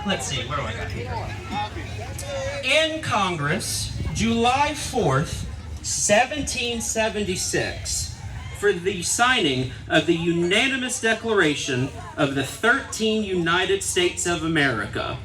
let's see, what do I got here? In Congress, July 4th, 1776, for the signing of the unanimous declaration of the 13 United States of America.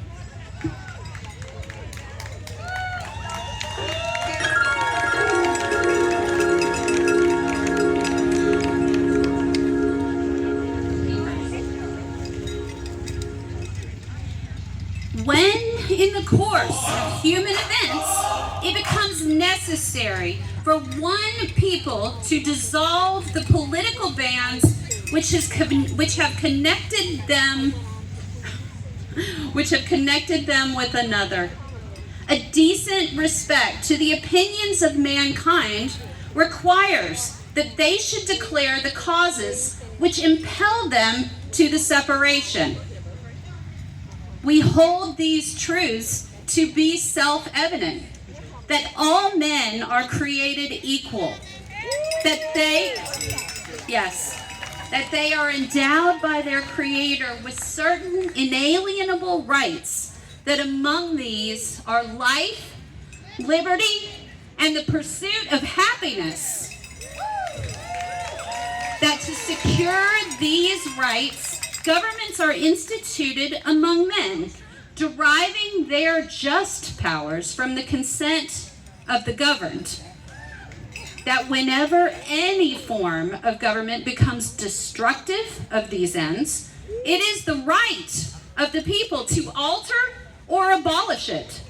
When, in the course of human events, it becomes necessary for one people to dissolve the political bands which have connected them with another. A decent respect to the opinions of mankind requires that they should declare the causes which impel them to the separation. We hold these truths to be self-evident, that all men are created equal, that they are endowed by their Creator with certain inalienable rights, that among these are life, liberty, and the pursuit of happiness. That to secure these rights, governments are instituted among men, deriving their just powers from the consent of the governed. That whenever any form of government becomes destructive of these ends, it is the right of the people to alter or abolish it,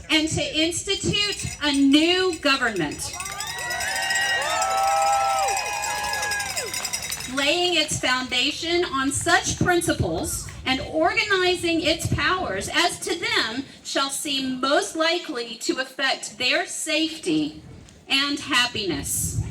and to institute a new government, laying its foundation on such principles and organizing its powers as to them shall seem most likely to affect their safety and happiness.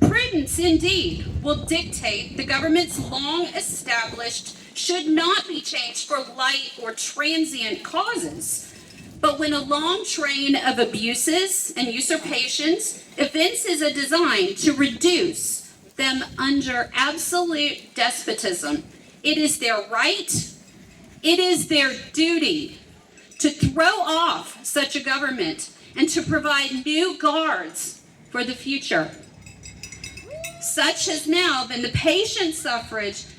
Prudence, indeed, will dictate the government's long established should not be changed for light or transient causes, but when a long train of abuses and usurpations evinces a design to reduce them under absolute despotism, it is their right, it is their duty to throw off such a government and to provide new guards for the future. Such has now been the patient sufferance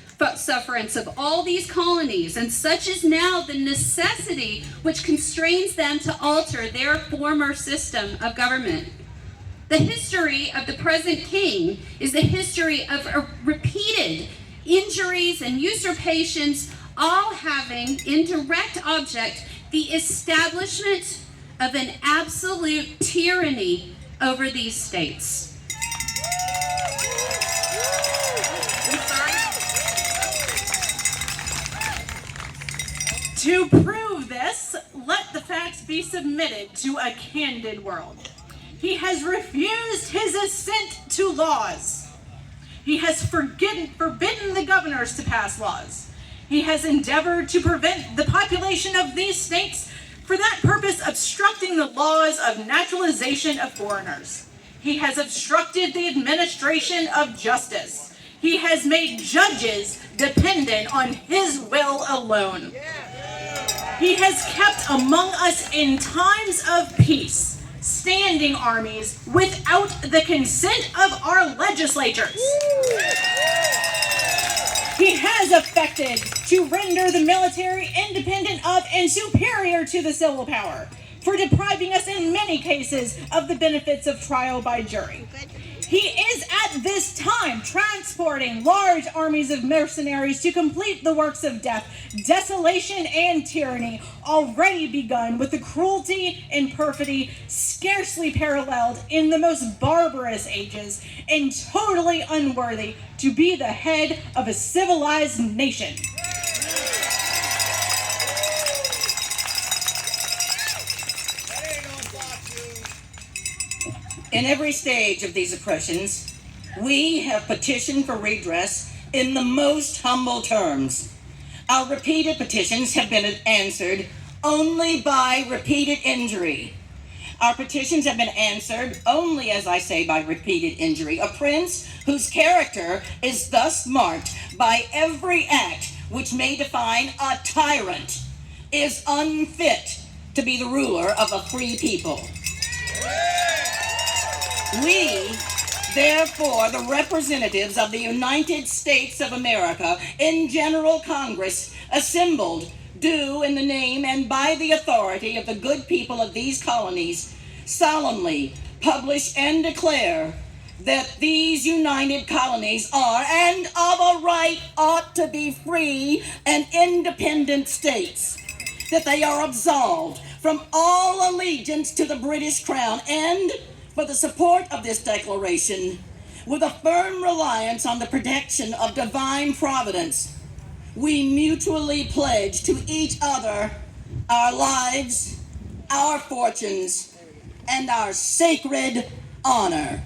of all these colonies, and such is now the necessity which constrains them to alter their former system of government. The history of the present king is the history of repeated injuries and usurpations, all having in direct object the establishment of an absolute tyranny over these states. To prove this, let the facts be submitted to a candid world. He has refused his assent to laws. He has forbidden the governors to pass laws. He has endeavored to prevent the population of these states, for that purpose obstructing the laws of naturalization of foreigners. He has obstructed the administration of justice. He has made judges dependent on his will alone. He has kept among us in times of peace standing armies without the consent of our legislatures. He has affected to render the military independent of and superior to the civil power, for depriving us in many cases of the benefits of trial by jury. He is at this time transporting large armies of mercenaries to complete the works of death, desolation, and tyranny already begun with the cruelty and perfidy scarcely paralleled in the most barbarous ages, and totally unworthy to be the head of a civilized nation. In every stage of these oppressions, we have petitioned for redress in the most humble terms. Our repeated petitions have been answered only by repeated injury. Our petitions have been answered only, as I say, by repeated injury. A prince whose character is thus marked by every act which may define a tyrant, is unfit to be the ruler of a free people. We, therefore, the representatives of the United States of America in General Congress, assembled, do in the name and by the authority of the good people of these colonies, solemnly publish and declare that these united colonies are, and of a right ought to be, free and independent states, that they are absolved from all allegiance to the British Crown, and for the support of this declaration, with a firm reliance on the protection of divine providence, we mutually pledge to each other our lives, our fortunes, and our sacred honor.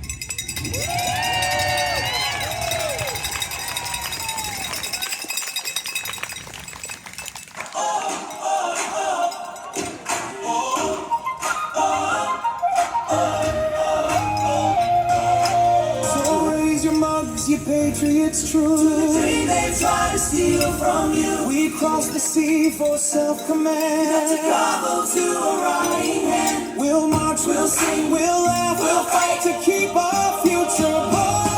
You patriots true to the dream they try to steal from you. We cross the sea for self-command. Got to grovel to a rotting hand. We'll march, we'll sing, we'll laugh, we'll fight to keep our future bright.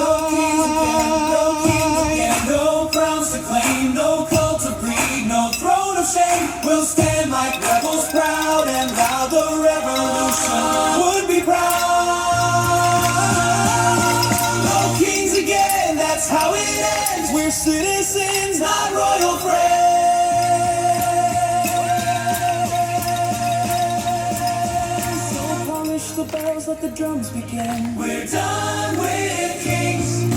No kings again, no crowns to claim, no cult of greed, no throne of shame. We'll stand like rebels proud and loud. The revolution would be proud. No kings again, that's how it ends. We're citizens, not royal friends. So polish the bells, let the drums begin. We're done with kings.